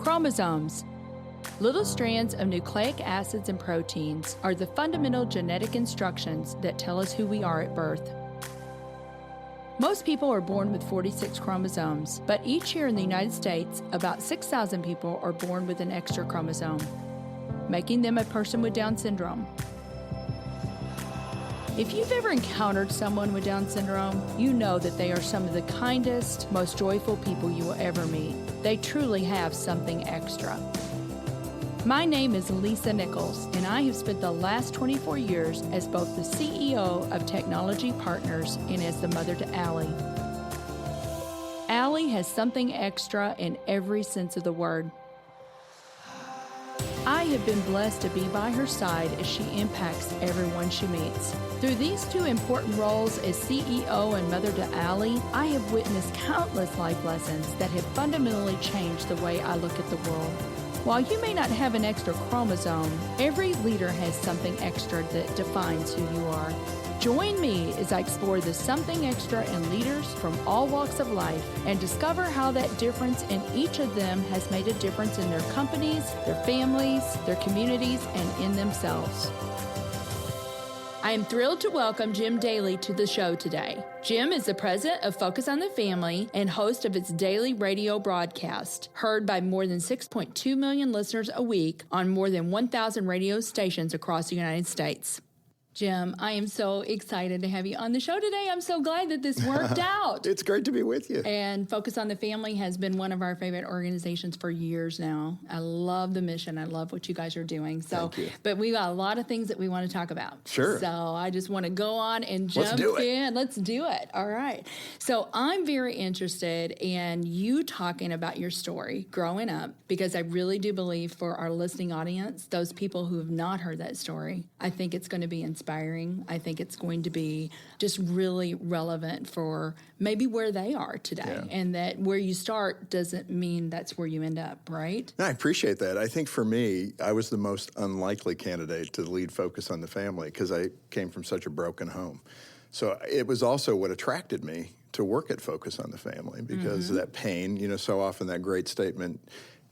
Chromosomes. Little strands of nucleic acids and proteins are the fundamental genetic instructions that tell us who we are at birth. Most people are born with 46 chromosomes, but each year in the United States, about 6,000 people are born with an extra chromosome, making them a person with Down syndrome. If you've ever encountered someone with Down syndrome, you know that they are some of the kindest, most joyful people you will ever meet. They truly have something extra. My name is Lisa Nichols, and I have spent the last 24 years as both the CEO of Technology Partners and as the mother to Allie. Allie has something extra in every sense of the word. I have been blessed to be by her side as she impacts everyone she meets. Through these two important roles as CEO and mother to Allie, I have witnessed countless life lessons that have fundamentally changed the way I look at the world. While you may not have an extra chromosome, every leader has something extra that defines who you are. Join me as I explore the something extra in leaders from all walks of life and discover how that difference in each of them has made a difference in their companies, their families, their communities, and in themselves. I am thrilled to welcome Jim Daly to the show today. Jim is the president of Focus on the Family and host of its daily radio broadcast, heard by more than 6.2 million listeners a week on more than 1,000 radio stations across the United States. Jim, I am so excited to have you on the show today. I'm so glad that this worked out. It's great to be with you. And Focus on the Family has been one of our favorite organizations for years now. I love the mission. I love what you guys are doing. So, thank you. But we've got a lot of things that we want to talk about. Sure. So I just want to go on and jump in. Let's do it. All right. So I'm very interested in you talking about your story growing up, because I really do believe for our listening audience, those people who have not heard that story, I think it's going to be inspiring. I think it's going to be just really relevant for maybe where they are today. Yeah. And that where you start doesn't mean that's where you end up, right? I appreciate that. I think for me, I was the most unlikely candidate to lead Focus on the Family because I came from such a broken home. So it was also what attracted me to work at Focus on the Family because of that pain. So often that great statement,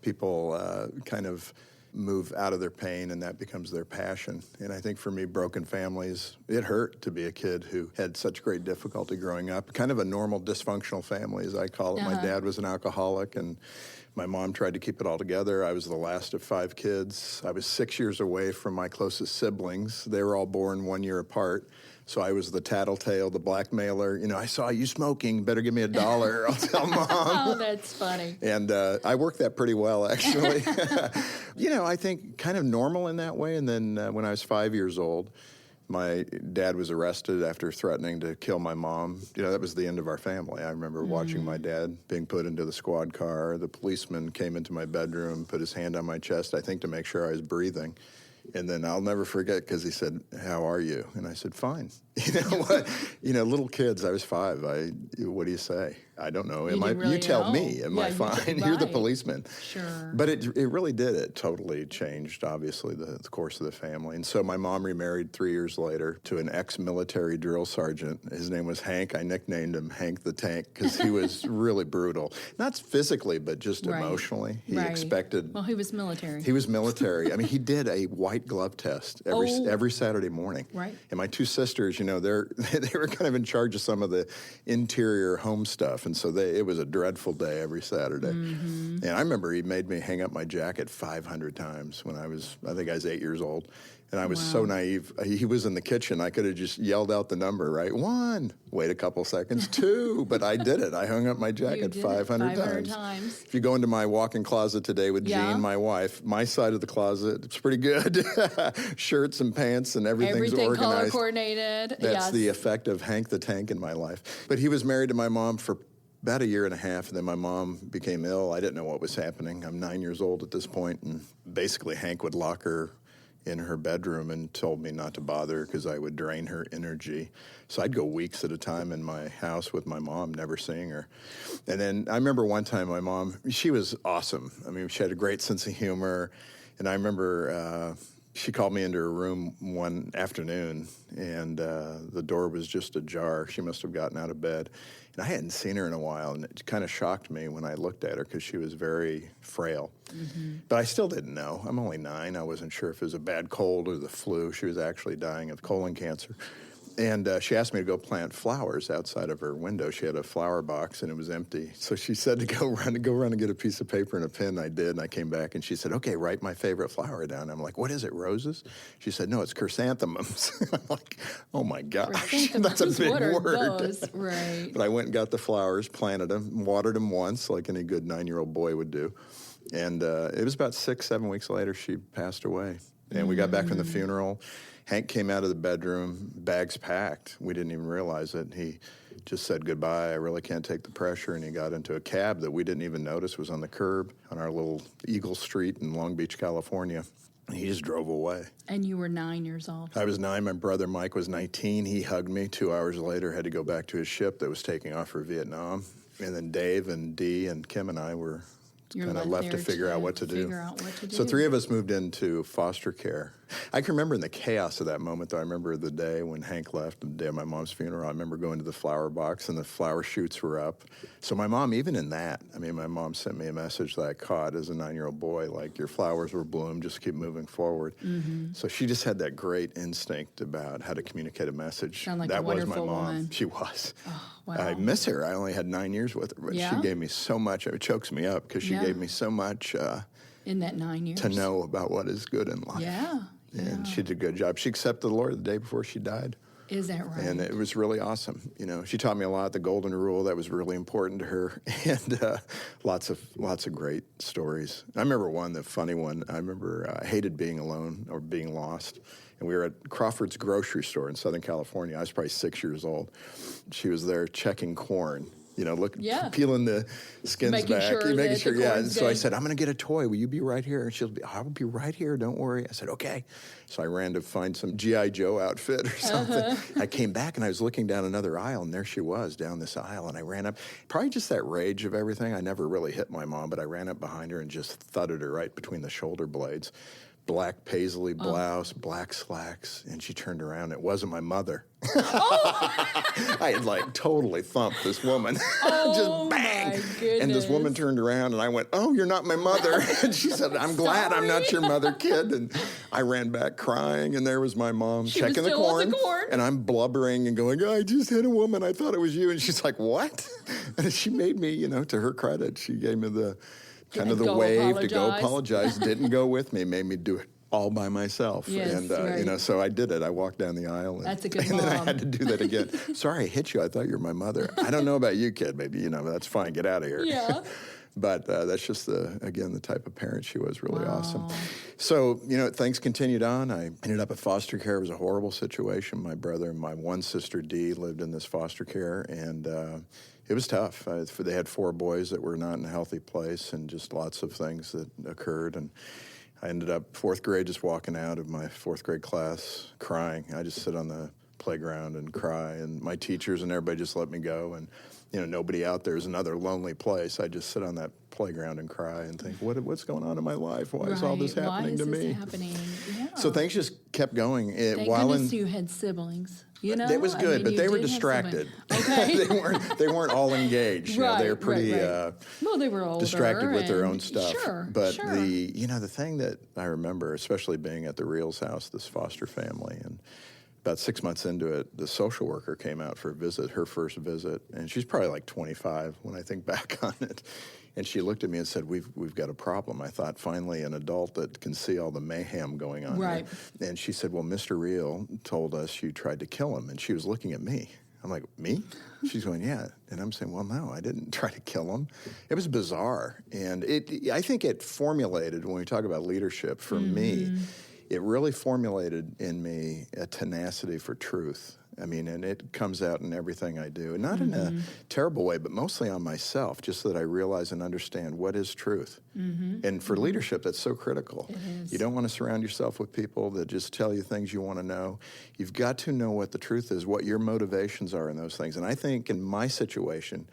people kind of move out of their pain and that becomes their passion. And I think for me, broken families, it hurt to be a kid who had such great difficulty growing up. Kind of a normal dysfunctional family, as I call it. My dad was an alcoholic and my mom tried to keep it all together. I was the last of 5 kids. I was 6 years away from my closest siblings. They were all born 1 year apart. So I was the tattletale, the blackmailer. I saw you smoking, better give me $1. I'll tell Mom. Oh, that's funny. And I worked that pretty well, actually. I think kind of normal in that way. And then when I was 5 years old, my dad was arrested after threatening to kill my mom. That was the end of our family. I remember watching my dad being put into the squad car. The policeman came into my bedroom, put his hand on my chest, I think to make sure I was breathing. And then I'll never forget because he said, "How are you?" And I said, "Fine." Little kids, I was 5. What do you say? I don't know. You tell me. Am I fine? You're the policeman. Sure. But it really did. It totally changed, obviously, the course of the family. And so my mom remarried 3 years later to an ex-military drill sergeant. His name was Hank. I nicknamed him Hank the Tank because he was really brutal. Not physically, but just emotionally. He expected... Well, he was military. He was military. I mean, he did a white glove test every Saturday morning. Right. And my 2 sisters, they were kind of in charge of some of the interior home stuff. And so it was a dreadful day every Saturday. And I remember he made me hang up my jacket 500 times when I think I was 8 years old. And I was so naive. He was in the kitchen. I could have just yelled out the number, right? 1, wait a couple seconds, 2. But I did it. I hung up my jacket 500 times. If you go into my walk-in closet today with Jean, my wife, my side of the closet, it's pretty good. Shirts and pants and everything's organized. Color coordinated. That's the effect of Hank the Tank in my life. But he was married to my mom for about 1.5 years, and then my mom became ill. I didn't know what was happening. I'm 9 years old at this point, and basically Hank would lock her in her bedroom and told me not to bother because I would drain her energy. So I'd go weeks at a time in my house with my mom, never seeing her. And then I remember one time my mom, she was awesome. I mean, she had a great sense of humor. And I remember She called me into her room one afternoon, and the door was just ajar. She must have gotten out of bed. And I hadn't seen her in a while, and it kind of shocked me when I looked at her because she was very frail. Mm-hmm. But I still didn't know. I'm only 9. I wasn't sure if it was a bad cold or the flu. She was actually dying of colon cancer. And she asked me to go plant flowers outside of her window. She had a flower box, and it was empty. So she said to go run and get a piece of paper and a pen. I did, and I came back, and she said, okay, write my favorite flower down. I'm like, what is it, roses? She said, no, it's chrysanthemums. I'm like, oh, my gosh, that's a big word. Those? Right. But I went and got the flowers, planted them, watered them once, like any good 9-year-old boy would do. And it was about 6-7 weeks later, she passed away. And we got back from the funeral. Hank came out of the bedroom, bags packed. We didn't even realize it. He just said goodbye. I really can't take the pressure. And he got into a cab that we didn't even notice was on the curb on our little Eagle Street in Long Beach, California. And he just drove away. And you were 9 years old. I was 9. My brother Mike was 19. He hugged me. 2 hours later, had to go back to his ship that was taking off for Vietnam. And then Dave and Dee and Kim and I were kind of left to figure out what to do. So 3 of us moved into foster care. I can remember in the chaos of that moment, though. I remember the day when Hank left, the day of my mom's funeral. I remember going to the flower box, and the flower shoots were up. So my mom, even in that, I mean, my mom sent me a message that I caught as a 9-year-old boy, like, your flowers were bloomed, just keep moving forward. Mm-hmm. So she just had that great instinct about how to communicate a message. Sound like that a was my wonderful mom. woman. She was. Oh, wow. I miss her. I only had 9 years with her, but she gave me so much. It chokes me up because she gave me so much in that 9 years to know about what is good in life. Yeah. And she did a good job. She accepted the Lord the day before she died. Is that right? And it was really awesome. You know, she taught me a lot. The golden rule, that was really important to her, and lots of great stories. I remember one, the funny one. I remember I hated being alone or being lost. And we were at Crawford's grocery store in Southern California. I was probably 6 years old. She was there checking corn. You know, peeling the skins making back, sure making sure. Yeah. And so I said, I'm going to get a toy. Will you be right here? And she'll be, I will be right here. Don't worry. I said, okay. So I ran to find some G.I. Joe outfit or something. I came back and I was looking down another aisle, and there she was down this aisle. And I ran up, probably just that rage of everything. I never really hit my mom, but I ran up behind her and just thudded her right between the shoulder blades. Black paisley blouse, black slacks, and she turned around. It wasn't my mother. I had totally thumped this woman. Just bang. My goodness. And this woman turned around, and I went, oh, you're not my mother. And she said, I'm glad I'm not your mother, kid. And I ran back crying, and there was my mom checking the corn. And I'm blubbering and going, I just hit a woman. I thought it was you. And she's like, what? And she made me, to her credit, she gave me the kind of the wave to go apologize. Didn't go with me, made me do it all by myself. Yes, and, right. So I did it. I walked down the aisle. That's a good mom. mom. Then I had to do that again. Sorry, I hit you. I thought you were my mother. I don't know about you, kid. Maybe, that's fine. Get out of here. Yeah. But that's just, the type of parent she was. Really awesome. So, things continued on. I ended up at foster care. It was a horrible situation. My brother and my one sister, Dee, lived in this foster care, and it was tough. They had 4 boys that were not in a healthy place, and just lots of things that occurred. And I ended up 4th grade just walking out of my 4th grade class crying. I just sit on the playground and cry, and my teachers and everybody just let me go. And, nobody out there is another lonely place. I just sit on that playground and cry and think, what's going on in my life? Why is all this happening to me? Yeah. So things just kept going. Thank goodness you had siblings. That was good, but they were distracted. Okay. they weren't all engaged. Right, they were pretty well, they were older, distracted with their own stuff. Sure, but sure. the thing that I remember, especially being at the Reels house, this foster family, and about 6 months into it, the social worker came out for a visit, her first visit, and she's probably like 25 when I think back on it. And she looked at me and said, we've got a problem. I thought, finally, an adult that can see all the mayhem going on right. here. And she said, well, Mr. Reel told us you tried to kill him. And she was looking at me. I'm like, me? She's going, yeah. And I'm saying, well, no, I didn't try to kill him. It was bizarre. And I think it formulated, when we talk about leadership, for me, it really formulated in me a tenacity for truth. I mean, and it comes out in everything I do. And not in a terrible way, but mostly on myself, just so that I realize and understand what is truth. And for leadership, that's so critical. It is. You don't want to surround yourself with people that just tell you things you want to know. You've got to know what the truth is, what your motivations are in those things. And I think in my situation,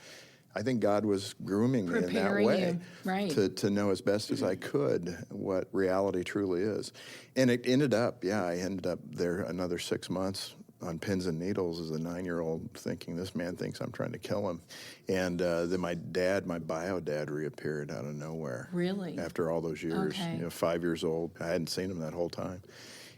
I think God was grooming me in that Preparing way, you, right. to know as best as I could what reality truly is. And it ended up, I ended up there another 6 months on pins and needles as a 9-year-old, thinking this man thinks I'm trying to kill him. And then my bio dad, reappeared out of nowhere. Really? After all those years, Okay. 5 years old. I hadn't seen him that whole time.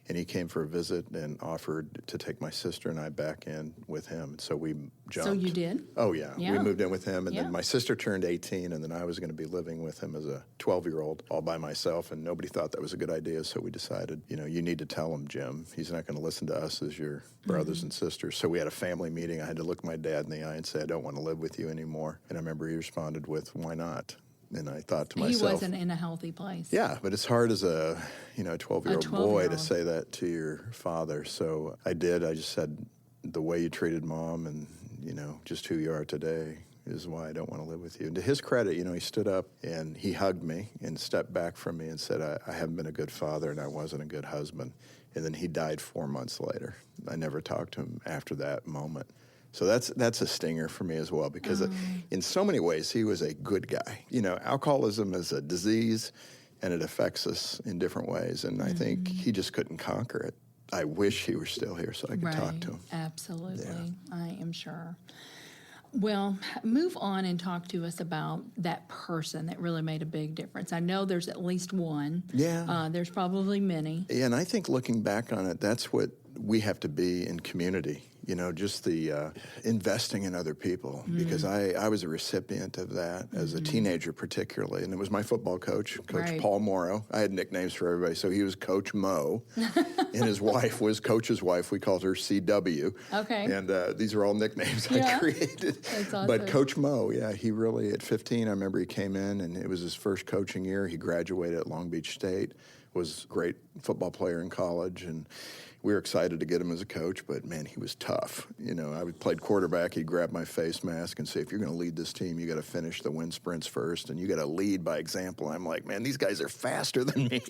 And he came for a visit and offered to take my sister and I back in with him. And so we jumped. So you did? Oh, yeah. Yeah. We moved in with him. And Yeah. then my sister turned 18, and then I was going to be living with him as a 12-year-old all by myself. And nobody thought that was a good idea. So we decided, you need to tell him, Jim. He's not going to listen to us as your brothers and sisters. So we had a family meeting. I had to look my dad in the eye and say, I don't want to live with you anymore. And I remember he responded with, why not? And I thought to myself, He wasn't in a healthy place. Yeah, but it's hard as a 12-year-old boy to say that to your father. So I did. I just said, the way you treated Mom and, just who you are today is why I don't want to live with you. And to his credit, he stood up and he hugged me and stepped back from me and said, I haven't been a good father and I wasn't a good husband. And then he died 4 months later. I never talked to him after that moment. So that's a stinger for me as well, because in so many ways he was a good guy. Alcoholism is a disease, and it affects us in different ways, and I think he just couldn't conquer it. I wish he were still here so I could talk to him. Absolutely. Yeah. I am sure. Well, move on and talk to us about that person that really made a big difference. I know there's at least one. Yeah. There's probably many. Yeah, and I think looking back on it, that's what we have to be in community. Just the investing in other people, because I was a recipient of that as a teenager particularly, and it was my football coach, Coach Paul Morrow. I had nicknames for everybody, so he was Coach Mo, and his wife was Coach's wife. We called her CW. Okay. And these are all nicknames I created. That's awesome. But Coach Mo, he really, at 15, I remember he came in, and it was his first coaching year. He graduated at Long Beach State, was a great football player in college, and we were excited to get him as a coach, but man, he was tough. I played quarterback. He'd grab my face mask and say, if you're going to lead this team, you got to finish the wind sprints first, and you got to lead by example. I'm like, man, these guys are faster than me.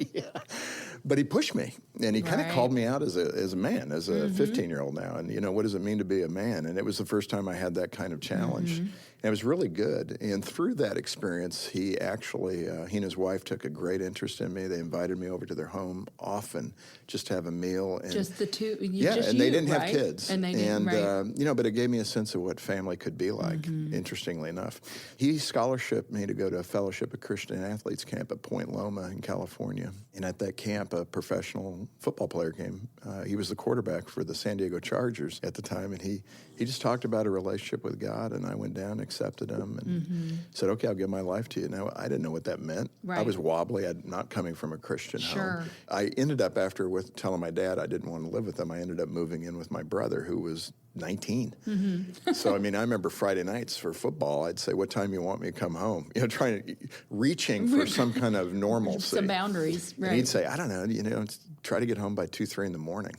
But he pushed me, and he kind of called me out as a man, as a 15-year-old now. And, what does it mean to be a man? And it was the first time I had that kind of challenge. And it was really good. And through that experience, he actually, he and his wife took a great interest in me. They invited me over to their home often just to have a meal. And just the two, and they didn't have kids. And they didn't, but it gave me a sense of what family could be like, interestingly enough. He scholarshiped me to go to a Fellowship of Christian Athletes camp at Point Loma in California. And at that camp, a professional football player came. He was the quarterback for the San Diego Chargers at the time, and he just talked about a relationship with God, and I went down, accepted him, and said, okay, I'll give my life to you. Now, I didn't know what that meant. I was wobbly. I'm not coming from a Christian home. I ended up, after telling my dad I didn't want to live with him, I ended up moving in with my brother, who was 19. So, I remember Friday nights for football, I'd say, what time you want me to come home? Reaching for some kind of normalcy. Some boundaries, right. And he'd say, I don't know, try to get home by 2, 3 in the morning.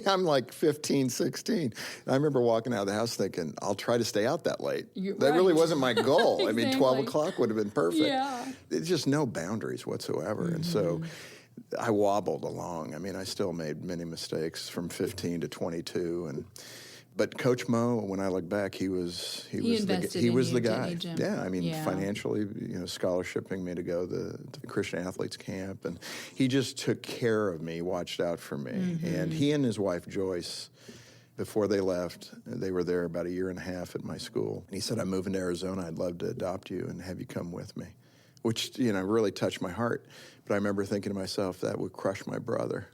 I'm like 15, 16. And I remember walking out of the house thinking, I'll try to stay out that late. That really wasn't my goal. Exactly. 12 o'clock would have been perfect. Yeah. There's just no boundaries whatsoever. And so I wobbled along. I still made many mistakes from 15 to 22. But Coach Mo, when I look back, he was the guy. Jim? Yeah, financially, scholarshiping me to go to the Christian Athletes camp, and he just took care of me, watched out for me. And he and his wife Joyce, before they left, they were there about a year and a half at my school. And he said, I'm moving to Arizona. I'd love to adopt you and have you come with me, which really touched my heart. But I remember thinking to myself, that would crush my brother.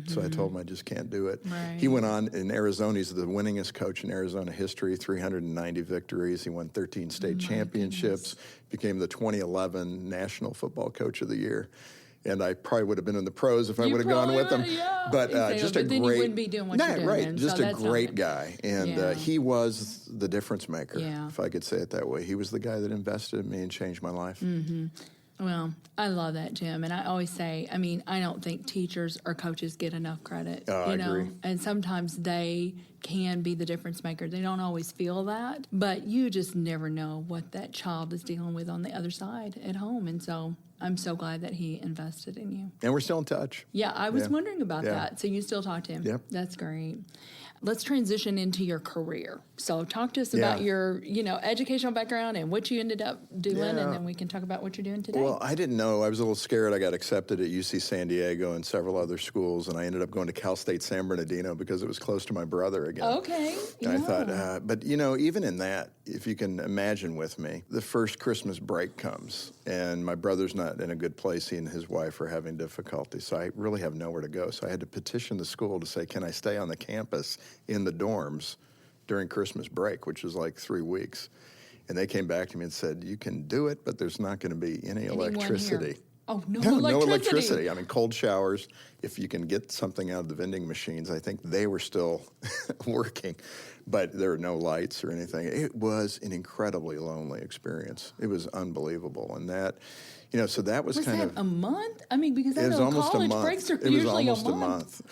So I told him I just can't do it. Right. He went on in Arizona. He's the winningest coach in Arizona history, 390 victories. He won 13 state championships, became the 2011 National Football Coach of the Year. And I probably would have been in the pros if I would have gone with him. Yeah. But just a then great, you wouldn't be doing what you're doing. Right, just so a great guy. And he was the difference maker, if I could say it that way. He was the guy that invested in me and changed my life. Well, I love that, Jim. And I always say, I don't think teachers or coaches get enough credit. I agree. And sometimes they can be the difference maker. They don't always feel that, but you just never know what that child is dealing with on the other side at home. And so I'm so glad that he invested in you. And we're still in touch. Yeah, I was wondering about that. So you still talk to him? Yep. That's great. let's transition into your career. So talk to us about your, educational background and what you ended up doing, and then we can talk about what you're doing today. Well, I didn't know. I was a little scared. I got accepted at UC San Diego and several other schools, and I ended up going to Cal State San Bernardino because it was close to my brother again. Okay. And I thought, but even in that, if you can imagine with me, the first Christmas break comes, and my brother's not in a good place. He and his wife are having difficulty, so I really have nowhere to go. So I had to petition the school to say, can I stay on the campus in the dorms during Christmas break, which was like 3 weeks. And they came back to me and said, you can do it, but there's not going to be any electricity. Here? Oh, no electricity. I mean, cold showers. If you can get something out of the vending machines, I think they were still working, but there were no lights or anything. It was an incredibly lonely experience. It was unbelievable. And that, so that was kind of a month? I mean, because I know college breaks are usually a month.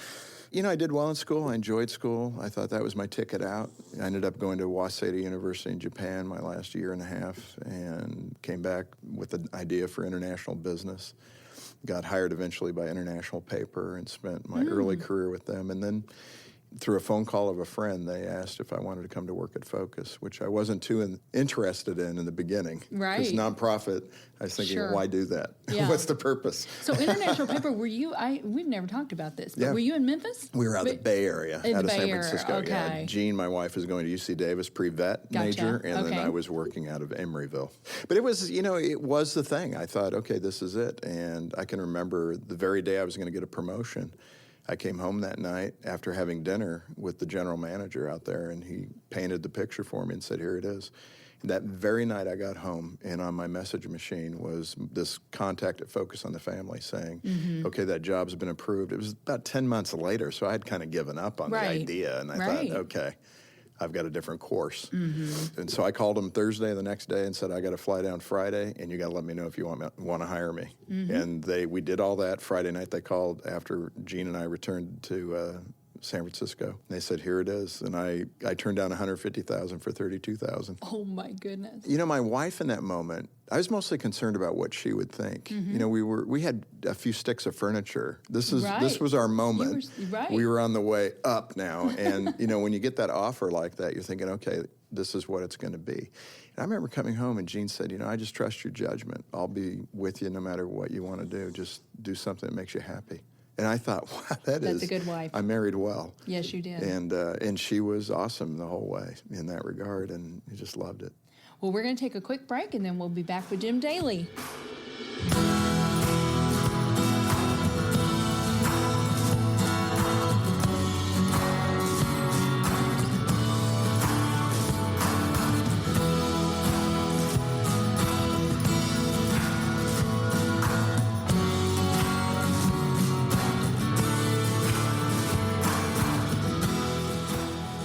I did well in school. I enjoyed school. I thought that was my ticket out. I ended up going to Waseda University in Japan my last year and a half and came back with an idea for international business. Got hired eventually by International Paper and spent my early career with them. And then through a phone call of a friend, they asked if I wanted to come to work at Focus, which I wasn't too interested in the beginning. Right. Because nonprofit, I was thinking, why do that? Yeah. What's the purpose? So International Paper, we've never talked about this, but were you in Memphis? We were out of the Bay Area, out of San Francisco. Okay. Yeah. Jean, my wife, was going to UC Davis pre-vet major, and then I was working out of Emeryville. But it was, it was the thing. I thought, okay, this is it. And I can remember the very day I was going to get a promotion, I came home that night after having dinner with the general manager out there, and he painted the picture for me and said, here it is. And that very night I got home, and on my message machine was this contact at Focus on the Family saying, okay, that job's been approved. It was about 10 months later, so I had kind of given up on the idea, and I thought, okay, I've got a different course. And so I called him Thursday the next day and said, I got to fly down Friday, and you got to let me know if you want to hire me. And we did all that. Friday night they called after Jean and I returned to San Francisco. They said, here it is. And I turned down $150,000 for $32,000. Oh, my goodness. My wife in that moment, I was mostly concerned about what she would think. We had a few sticks of furniture. This was our moment. We were on the way up now. And, when you get that offer like that, you're thinking, okay, this is what it's going to be. And I remember coming home and Jean said, I just trust your judgment. I'll be with you no matter what you want to do. Just do something that makes you happy. And I thought, wow, that's a good wife. I married well. Yes, you did. And she was awesome the whole way in that regard, and I just loved it. Well, we're going to take a quick break, and then we'll be back with Jim Daly.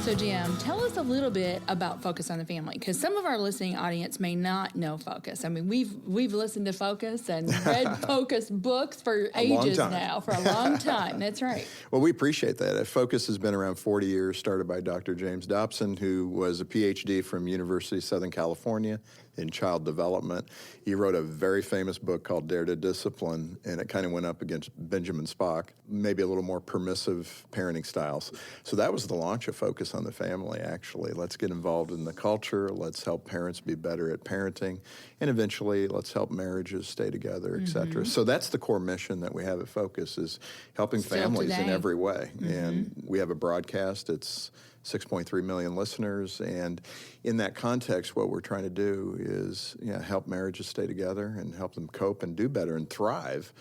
So, Jim, tell us a little bit about Focus on the Family, because some of our listening audience may not know Focus. I mean, we've listened to Focus and read Focus books for ages now, for a long time. That's right. Well, we appreciate that. Focus has been around 40 years, started by Dr. James Dobson, who was a PhD from University of Southern California in child development. He wrote a very famous book called Dare to Discipline, and it kind of went up against Benjamin Spock, maybe a little more permissive parenting styles. So that was the launch of Focus on the Family, actually. Let's get involved in the culture. Let's help parents be better at parenting. And eventually, let's help marriages stay together, et cetera. So that's the core mission that we have at Focus, is helping families in every way. And we have a broadcast. It's 6.3 million listeners, and in that context, what we're trying to do is help marriages stay together and help them cope and do better and thrive.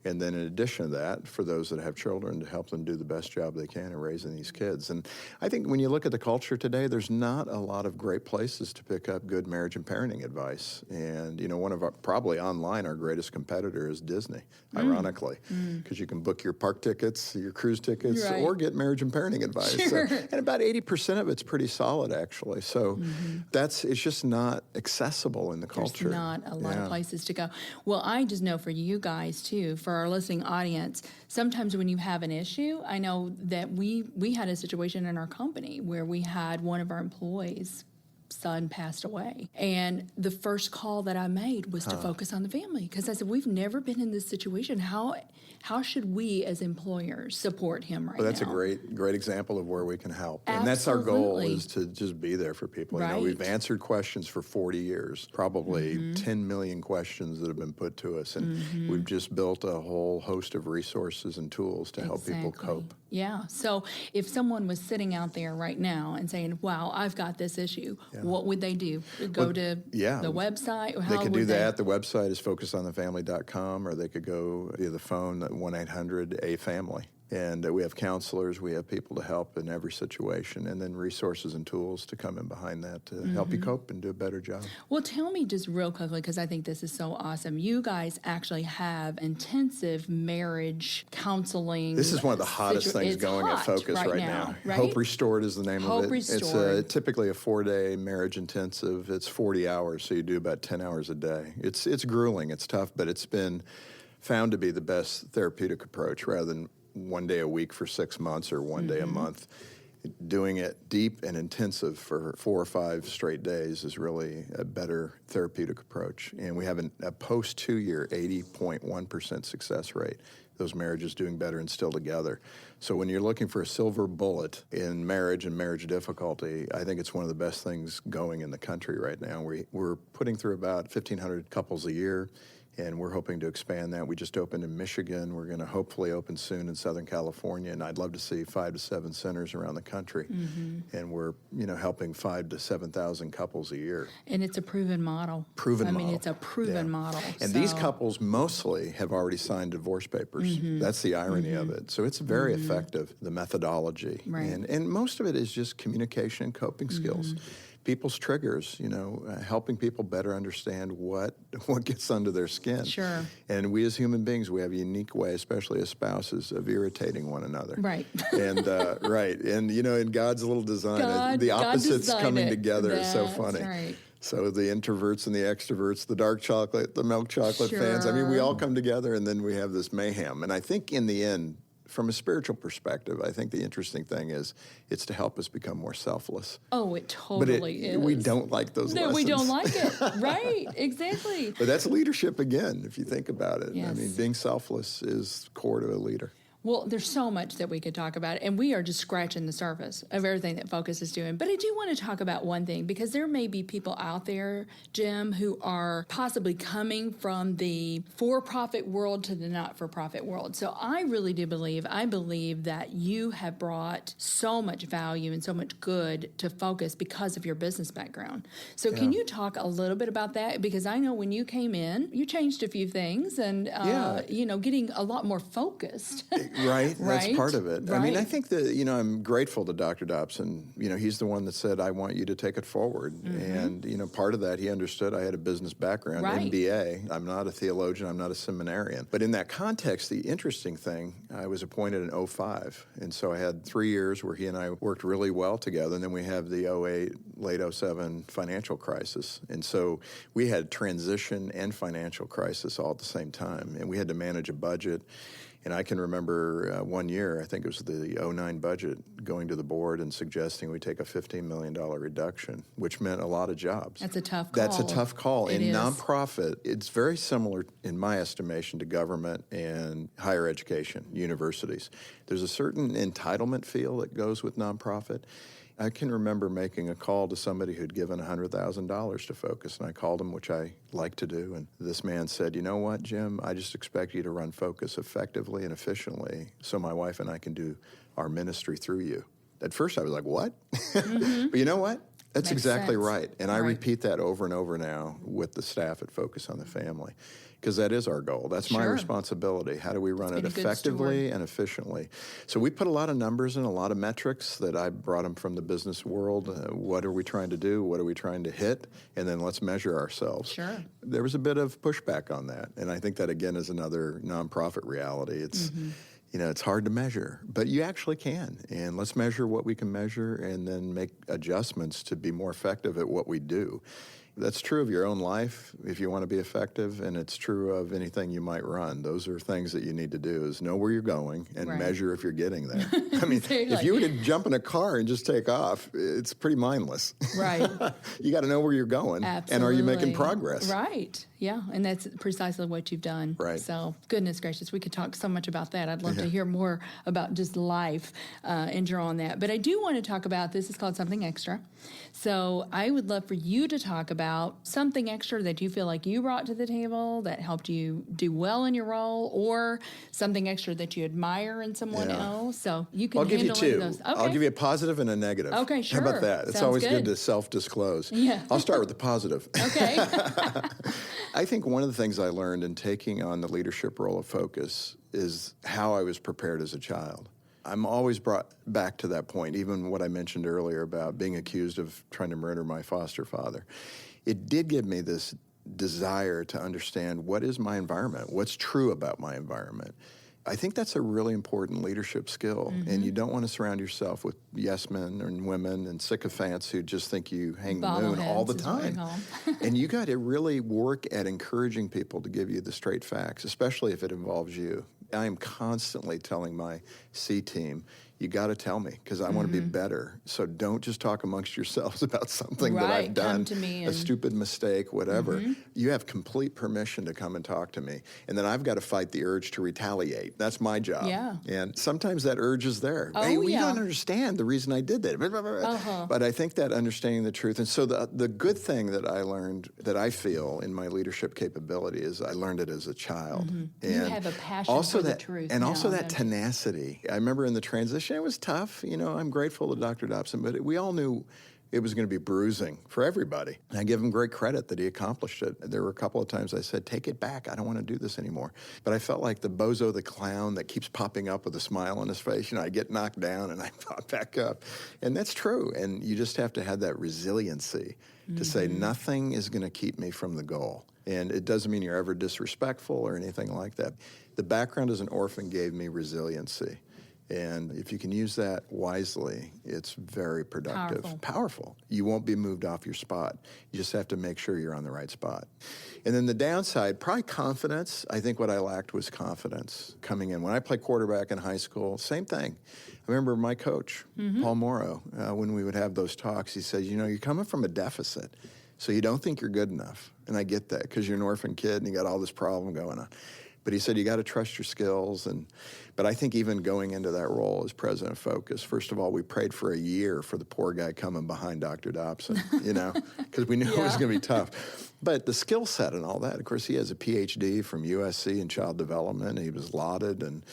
And then in addition to that, for those that have children, to help them do the best job they can in raising these kids. And I think when you look at the culture today, there's not a lot of great places to pick up good marriage and parenting advice. And, one of our, probably online, our greatest competitor is Disney, ironically, because you can book your park tickets, your cruise tickets, or get marriage and parenting advice. Sure. And about 80% of it's pretty solid, actually. So it's just not accessible in the culture. There's not a lot of places to go. Well, I just know for you guys, too, for our listening audience, sometimes when you have an issue, I know that we had a situation in our company where we had one of our employees son passed away. And the first call that I made was to focus on the family, because I said, we've never been in this situation. How should we as employers support him right now? Well, that's a great example of where we can help. Absolutely. And that's our goal, is to just be there for people. Right. You know, we've answered questions for 40 years, probably 10 million questions that have been put to us. And we've just built a whole host of resources and tools to help people cope. Yeah. So if someone was sitting out there right now and saying, wow, I've got this issue, what would they do? Go to the website? Or how they could do would that. The website is focusonthefamily.com, or they could go via the phone at 1-800-A-FAMILY. And we have counselors, we have people to help in every situation, and then resources and tools to come in behind that to help you cope and do a better job. Well, tell me just real quickly, because I think this is so awesome. You guys actually have intensive marriage counseling. This is one of the hottest things going at Focus right now. Right? Hope Restored is the name of it. Hope Restored. It's typically a 4-day marriage intensive. It's 40 hours, so you do about 10 hours a day. It's grueling, it's tough, but it's been found to be the best therapeutic approach, rather than one day a week for 6 months or one day a month. Doing it deep and intensive for 4 or 5 straight days is really a better therapeutic approach. And we have a post-2-year 80.1% success rate. Those marriages doing better and still together. So when you're looking for a silver bullet in marriage and marriage difficulty, I think it's one of the best things going in the country right now. We're putting through about 1,500 couples a year, and we're hoping to expand that. We just opened in Michigan. We're going to hopefully open soon in Southern California, and I'd love to see 5 to 7 centers around the country. And we're, helping 5,000 to 7,000 couples a year. And it's a proven model. I mean, it's a proven model. And these couples mostly have already signed divorce papers. That's the irony of it. So it's very effective, the methodology. Right. And most of it is just communication and coping skills. People's triggers, helping people better understand what gets under their skin. Sure. And we as human beings, we have a unique way, especially as spouses, of irritating one another. Right. And And in God's little design, the opposites coming together is so funny. Right. So the introverts and the extroverts, the dark chocolate, the milk chocolate fans, I mean, we all come together, and then we have this mayhem. And I think in the end, from a spiritual perspective, I think the interesting thing is it's to help us become more selfless. Oh, it totally is. We don't like those lessons. No, we don't like it. Right, exactly. But that's leadership again, if you think about it. Yes. I mean, being selfless is core to a leader. Well, there's so much that we could talk about, and we are just scratching the surface of everything that Focus is doing. But I do want to talk about one thing, because there may be people out there, Jim, who are possibly coming from the for-profit world to the not-for-profit world. So I really do believe that you have brought so much value and so much good to Focus because of your business background. So can you talk a little bit about that? Because I know when you came in, you changed a few things and, getting a lot more focused. Right, that's part of it. Right. I mean, I think that, I'm grateful to Dr. Dobson. He's the one that said, I want you to take it forward. And, part of that, he understood I had a business background, MBA. I'm not a theologian, I'm not a seminarian. But in that context, the interesting thing, I was appointed in 2005. And so I had 3 years where he and I worked really well together. And then we have the 2008, late 2007 financial crisis. And so we had transition and financial crisis all at the same time. And we had to manage a budget. And I can remember one year, I think it was the 2009 budget, going to the board and suggesting we take a $15 million reduction, which meant a lot of jobs. That's a tough call. That's a tough call. In nonprofit, it's very similar, in my estimation, to government and higher education, universities. There's a certain entitlement feel that goes with nonprofit. I can remember making a call to somebody who'd given $100,000 to Focus, and I called him, which I like to do, and this man said, you know what, Jim, I just expect you to run Focus effectively and efficiently so my wife and I can do our ministry through you. At first I was like, what? But you know what? That's Makes exactly sense. right. And I repeat that over and over now with the staff at Focus on the Family, because that is our goal. That's my responsibility. How do we run it effectively and efficiently? So we put a lot of numbers in, a lot of metrics that I brought them from the business world. What are we trying to do? What are we trying to hit? And then let's measure ourselves. Sure. There was a bit of pushback on that. And I think that, again, is another nonprofit reality. It's it's hard to measure, but you actually can. And let's measure what we can measure and then make adjustments to be more effective at what we do. That's true of your own life if you want to be effective, and it's true of anything you might run. Those are things that you need to do, is know where you're going and measure if you're getting there. I mean, if you were to jump in a car and just take off, it's pretty mindless. Right. You got to know where you're going. Absolutely. And are you making progress? Right. Yeah, and that's precisely what you've done. Right. So, goodness gracious, we could talk so much about that. I'd love to hear more about just life and draw on that. But I do want to talk about, this is called Something Extra. So I would love for you to talk about something extra that you feel like you brought to the table that helped you do well in your role, or something extra that you admire in someone else. So you can handle any of those. Okay. I'll give you a positive and a negative. Okay, sure. How about that? It's always good to self-disclose. Yeah. I'll start with the positive. Okay. I think one of the things I learned in taking on the leadership role of Focus is how I was prepared as a child. I'm always brought back to that point, even what I mentioned earlier about being accused of trying to murder my foster father. It did give me this desire to understand, what is my environment? What's true about my environment? I think that's a really important leadership skill, and you don't want to surround yourself with yes men and women and sycophants who just think you hang the moon all the time. And you got to really work at encouraging people to give you the straight facts, especially if it involves you. I am constantly telling my C team, you got to tell me, because I want to be better. So don't just talk amongst yourselves about something that I've done, come to me a stupid mistake, whatever. You have complete permission to come and talk to me. And then I've got to fight the urge to retaliate. That's my job. Yeah. And sometimes that urge is there. Oh, hey, well, you don't understand the reason I did that. But I think that understanding the truth. And so the good thing that I learned, that I feel in my leadership capability, is I learned it as a child. And you have a passion for the truth. And also that tenacity. I remember in the transition, it was tough. You know, I'm grateful to Dr. Dobson, but we all knew it was going to be bruising for everybody. And I give him great credit that he accomplished it. There were a couple of times I said, take it back. I don't want to do this anymore. But I felt like the bozo the clown that keeps popping up with a smile on his face. You know, I get knocked down and I pop back up. And that's true. And you just have to have that resiliency to say nothing is going to keep me from the goal. And it doesn't mean you're ever disrespectful or anything like that. The background as an orphan gave me resiliency. And if you can use that wisely, it's very productive. Powerful. You won't be moved off your spot. You just have to make sure you're on the right spot. And then the downside, probably confidence. I think what I lacked was confidence coming in. When I played quarterback in high school, same thing. I remember my coach, Paul Morrow, when we would have those talks, he said, you know, you're coming from a deficit, so you don't think you're good enough. And I get that, because you're an orphan kid and you got all this problem going on. But he said, you got to trust your skills. But I think even going into that role as president of Focus, first of all, we prayed for a year for the poor guy coming behind Dr. Dobson, you know, because we knew it was going to be tough. But the skill set and all that, of course, he has a PhD from USC in child development. He was lauded and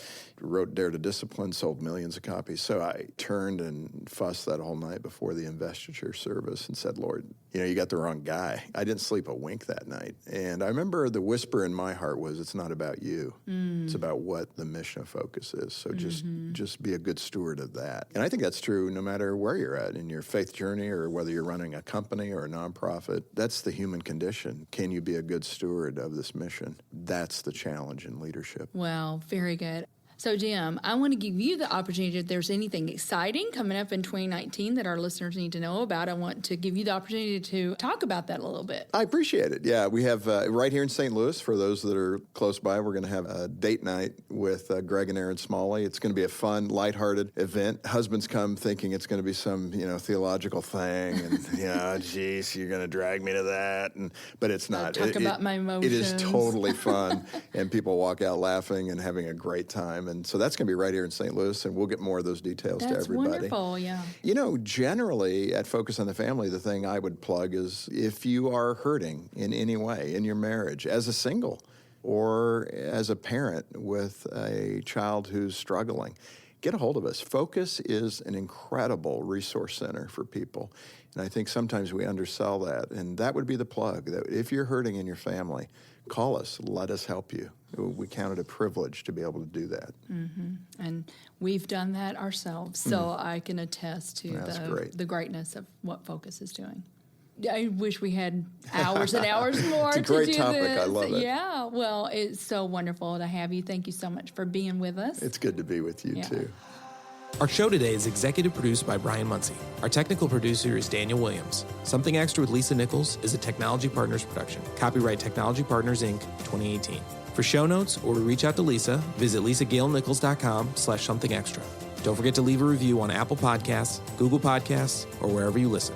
wrote Dare to Discipline, sold millions of copies. So I turned and fussed that whole night before the investiture service and said, Lord, you know, you got the wrong guy. I didn't sleep a wink that night. And I remember the whisper in my heart was, it's not about you. It's about what the mission of Focus is. So just be a good steward of that. And I think that's true no matter where you're at in your faith journey, or whether you're running a company or a nonprofit. That's the human condition. Can you be a good steward of this mission? That's the challenge in leadership. Well, very good. So, Jim, I want to give you the opportunity, if there's anything exciting coming up in 2019 that our listeners need to know about, I want to give you the opportunity to talk about that a little bit. I appreciate it. Yeah, we have right here in St. Louis, for those that are close by, we're going to have a date night with Greg and Erin Smalley. It's going to be a fun, lighthearted event. Husbands come thinking it's going to be some, you know, theological thing, and, yeah, geez, you're going to drag me to that. But it's not. Talk about my emotions. It is totally fun, and people walk out laughing and having a great time. And so that's going to be right here in St. Louis, and we'll get more of those details to everybody. That's wonderful, yeah. You know, generally at Focus on the Family, the thing I would plug is, if you are hurting in any way in your marriage, as a single or as a parent with a child who's struggling, get a hold of us. Focus is an incredible resource center for people. And I think sometimes we undersell that. And that would be the plug, that if you're hurting in your family, call us. Let us help you. We count it a privilege to be able to do that. And we've done that ourselves, so I can attest to the greatness of what Focus is doing. I wish we had hours and hours more to do this. It's a great topic. I love it. Yeah, well, it's so wonderful to have you. Thank you so much for being with us. It's good to be with you, too. Our show today is executive produced by Brian Muncie. Our technical producer is Daniel Williams. Something Extra with Lisa Nichols is a Technology Partners production. Copyright Technology Partners, Inc., 2018. For show notes or to reach out to Lisa, visit lisagailnichols.com/somethingextra. Don't forget to leave a review on Apple Podcasts, Google Podcasts, or wherever you listen.